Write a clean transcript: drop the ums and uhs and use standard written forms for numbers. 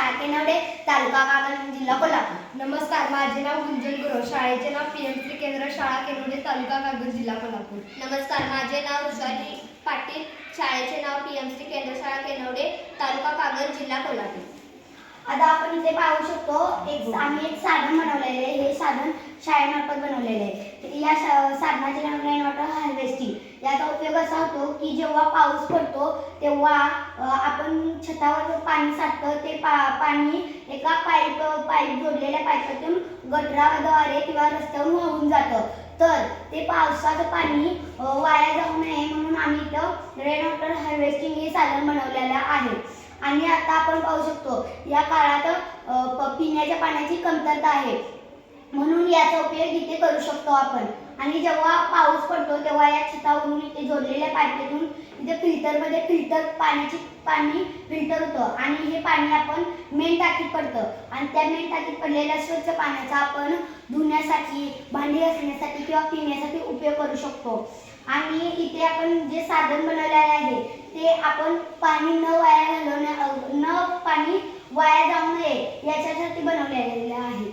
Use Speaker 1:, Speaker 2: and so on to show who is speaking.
Speaker 1: शाळा केनवडे, तालुका कागल, जिल्हा कोल्हापूर.
Speaker 2: नमस्कार, माझे नाव गुंजन गुरव, शाळेचे नाव पीएम केंद्र शाळा केनवडे, तालुका कागल, जिल्हा कोल्हापूर.
Speaker 3: नमस्कार, माझे नाव रुशाली पाटील, शाळेचे नाव पीएम केंद्र शाळा केनवडे, तालुका कागल, जिल्हा कोल्हापूर.
Speaker 1: आता आपण इथे पाहू शकतो आम्ही एक साधन बनवलेले आहे. हे साधन शाळेमार्फत बनवलेले आहे. या साधनाचे नाव रेन वॉटर हार्वेस्टिंग. याचा उपयोग असा होतो की जेव्हा पाऊस पडतो तेव्हा आपण छतावर पाणी साठतं, ते पाणी एका पाईप जोडलेल्या पाईपातून गटराद्वारे किंवा रस्त्यावरून वाहून जातं. तर ते पावसाचं पाणी वाया जाऊ नये म्हणून आम्ही इथं रेन वॉटर हार्वेस्टिंग हे साधन बनवलेलं आहे. आणि आता आपण पाहू शकतो या काळात पिण्याच्या पाण्याची कमतरता आहे, म्हणून याचा उपयोग इथे करू शकतो आपण. आणि जेव्हा पाऊस पडतो तेव्हा या छतावरून इथे जोडलेल्या पाईपमधून इथे फिल्टरमध्ये पाणी फिल्टर होतं आणि हे पाणी आपण मेन टाकीत पडतं आणि त्या मेन टाकीत पडलेल्या स्वच्छ पाण्याचा आपण धुण्यासाठी, भांडी घासण्यासाठी किंवा पिण्यासाठी उपयोग करू शकतो. आणि इथे आपण जे साधन बनवलेले आहे ते आपण पाणी न वाया जाऊ नये याच्यासाठी बनवलेले आहे.